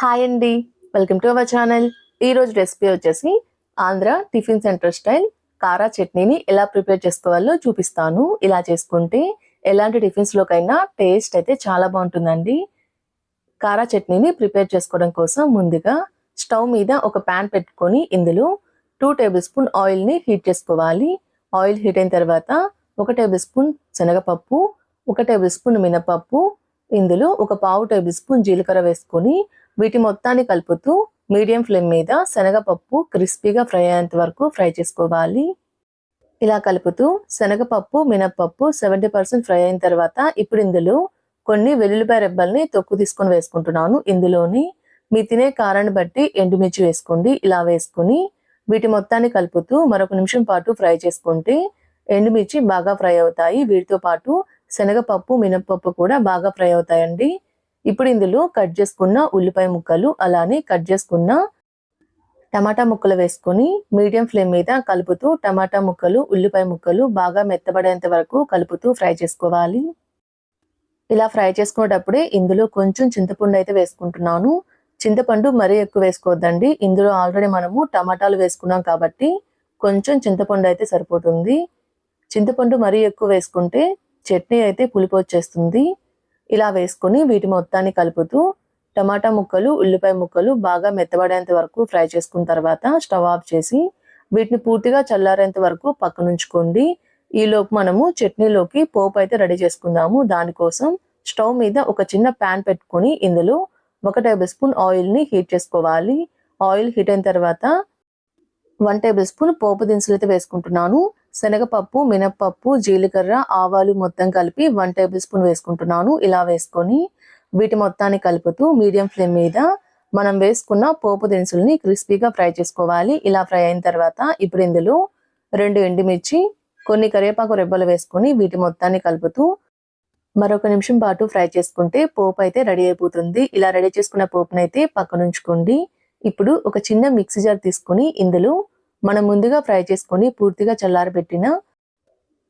Hi అండి, welcome to our channel. ఈరోజు recipe వచ్చేసి ఆంధ్ర టిఫిన్ సెంటర్ స్టైల్ కారా చట్నీని ఎలా ప్రిపేర్ చేసుకోవాలో చూపిస్తాను. ఇలా చేసుకుంటే ఎలాంటి టిఫిన్స్లోకైనా టేస్ట్ అయితే చాలా బాగుంటుందండి. కారా చట్నీని ప్రిపేర్ చేసుకోవడం కోసం ముందుగా స్టవ్ మీద ఒక ప్యాన్ పెట్టుకొని ఇందులో 2 టేబుల్ స్పూన్ ఆయిల్ని హీట్ చేసుకోవాలి. ఆయిల్ హీట్ అయిన తర్వాత 1 టేబుల్ స్పూన్ శనగపప్పు, 1 టేబుల్ స్పూన్ మినపప్పు, ఇందులో 1/4 టేబుల్ స్పూన్ జీలకర్ర వేసుకొని వీటి మొత్తాన్ని కలుపుతూ మీడియం ఫ్లేమ్ మీద శనగపప్పు క్రిస్పీగా ఫ్రై అయ్యేంత వరకు ఫ్రై చేసుకోవాలి. ఇలా కలుపుతూ శనగపప్పు, మినపప్పు 70% ఫ్రై అయిన తర్వాత ఇప్పుడు ఇందులో కొన్ని వెల్లుల్లిపాయ రెబ్బల్ని తొక్కు తీసుకొని వేసుకుంటున్నాను. ఇందులోని మీ తినే కారాన్ని బట్టి ఎండుమిర్చి వేసుకోండి. ఇలా వేసుకొని వీటి మొత్తాన్ని కలుపుతూ మరొక నిమిషం పాటు ఫ్రై చేసుకుంటే ఎండుమిర్చి బాగా ఫ్రై అవుతాయి. వీటితో పాటు శనగపప్పు, మినపప్పు కూడా బాగా ఫ్రై అవుతాయండి. ఇప్పుడు ఇందులో కట్ చేసుకున్న ఉల్లిపాయ ముక్కలు, అలానే కట్ చేసుకున్న టమాటా ముక్కలు వేసుకొని మీడియం ఫ్లేమ్ మీద కలుపుతూ టమాటా ముక్కలు, ఉల్లిపాయ ముక్కలు బాగా మెత్తబడేంత వరకు కలుపుతూ ఫ్రై చేసుకోవాలి. ఇలా ఫ్రై చేసుకునేటప్పుడే ఇందులో కొంచెం చింతపండు అయితే వేసుకుంటున్నాను. చింతపండు మరీ ఎక్కువ వేసుకోవద్దండి. ఇందులో ఆల్రెడీ మనము టమాటాలు వేసుకున్నాం కాబట్టి కొంచెం చింతపండు అయితే సరిపోతుంది. చింతపండు మరీ ఎక్కువ వేసుకుంటే చట్నీ అయితే పులుపు వచ్చేస్తుంది. ఇలా వేసుకొని వీటి మొత్తాన్ని కలుపుతూ టమాటా ముక్కలు, ఉల్లిపాయ ముక్కలు బాగా మెత్తబడేంత వరకు ఫ్రై చేసుకున్న తర్వాత స్టవ్ ఆఫ్ చేసి వీటిని పూర్తిగా చల్లారేంత వరకు పక్కనుంచుకోండి. ఈలోపు మనము చట్నీలోకి పోపు అయితే రెడీ చేసుకుందాము. దానికోసం స్టవ్ మీద ఒక చిన్న ప్యాన్ పెట్టుకొని ఇందులో 1 టేబుల్ స్పూన్ ఆయిల్ని హీట్ చేసుకోవాలి. ఆయిల్ హీట్ అయిన తర్వాత 1 టేబుల్ స్పూన్ పోపు దినుసులు అయితే వేసుకుంటున్నాను. శనగపప్పు, మినపప్పు, జీలకర్ర, ఆవాలు మొత్తం కలిపి 1 టేబుల్ స్పూన్ వేసుకుంటున్నాను. ఇలా వేసుకొని వీటి మొత్తాన్ని కలుపుతూ మీడియం ఫ్లేమ్ మీద మనం వేసుకున్న పోపు దినుసుల్ని క్రిస్పీగా ఫ్రై చేసుకోవాలి. ఇలా ఫ్రై అయిన తర్వాత ఇప్పుడు ఇందులో 2 ఎండుమిర్చి, కొన్ని కరివేపాకు రెబ్బలు వేసుకొని వీటి మొత్తాన్ని కలుపుతూ మరొక నిమిషం పాటు ఫ్రై చేసుకుంటే పోపు అయితే రెడీ అయిపోతుంది. ఇలా రెడీ చేసుకున్న పోపునైతే పక్కనుంచుకోండి. ఇప్పుడు ఒక చిన్న మిక్సీ జార్ తీసుకొని ఇందులో మనం ముందుగా ఫ్రై చేసుకొని పూర్తిగా చల్లారబెట్టిన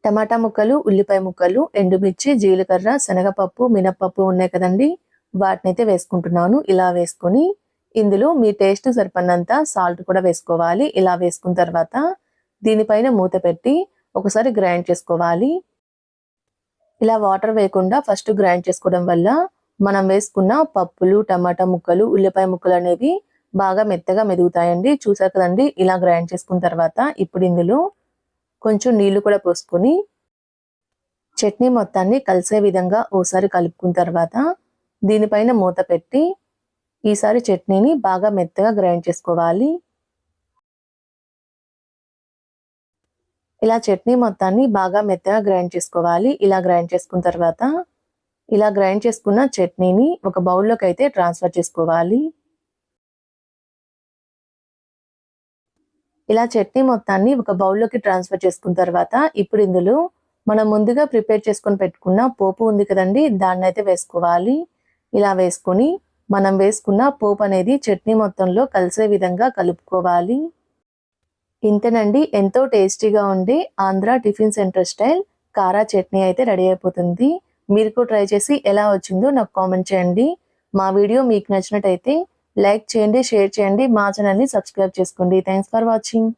టమాటా ముక్కలు, ఉల్లిపాయ ముక్కలు, ఎండుమిర్చి, జీలకర్ర, శనగపప్పు, మినపప్పు ఉన్నాయి కదండి, వాటినైతే వేసుకుంటున్నాను. ఇలా వేసుకొని ఇందులో మీ టేస్ట్ సరిపడినంత సాల్ట్ కూడా వేసుకోవాలి. ఇలా వేసుకున్న తర్వాత దీనిపైన మూత పెట్టి ఒకసారి గ్రైండ్ చేసుకోవాలి. ఇలా వాటర్ వేయకుండా ఫస్ట్ గ్రైండ్ చేసుకోవడం వల్ల మనం వేసుకున్న పప్పులు, టమాటా ముక్కలు, ఉల్లిపాయ ముక్కలు అనేవి బాగా మెత్తగా మెదుగుతాయండి. చూసారు కదండి, ఇలా గ్రైండ్ చేసుకున్న తర్వాత ఇప్పుడు ఇందులో కొంచెం నీళ్లు కూడా పోసుకొని చట్నీ మొత్తాన్ని కలిసే విధంగా ఓసారి కలుపుకున్న తర్వాత దీనిపైన మూత పెట్టి ఈసారి చట్నీని బాగా మెత్తగా గ్రైండ్ చేసుకోవాలి. ఇలా చట్నీ మొత్తాన్ని బాగా మెత్తగా గ్రైండ్ చేసుకోవాలి. ఇలా గ్రైండ్ చేసుకున్న తర్వాత ఇలా గ్రైండ్ చేసుకున్న చట్నీని ఒక బౌల్లోకి అయితే ట్రాన్స్ఫర్ చేసుకోవాలి. ఇలా చట్నీ మొత్తాన్ని ఒక బౌల్లోకి ట్రాన్స్ఫర్ చేసుకున్న తర్వాత ఇప్పుడు ఇందులో మనం ముందుగా ప్రిపేర్ చేసుకొని పెట్టుకున్న పోపు ఉంది కదండి, దాన్ని అయితే వేసుకోవాలి. ఇలా వేసుకొని మనం వేసుకున్న పోపు అనేది చట్నీ మొత్తంలో కలిసే విధంగా కలుపుకోవాలి. ఇంతేనండి, ఎంతో టేస్టీగా ఉండే ఆంధ్ర టిఫిన్ సెంటర్ స్టైల్ కారా చట్నీ అయితే రెడీ అయిపోతుంది. మీరు కూడా ట్రై చేసి ఎలా వచ్చిందో నాకు కామెంట్ చేయండి. మా వీడియో మీకు నచ్చినట్టయితే లైక్ చేయండి, షేర్ చేయండి, మా ఛానల్ని సబ్స్క్రైబ్ చేసుకోండి. Thanks for watching.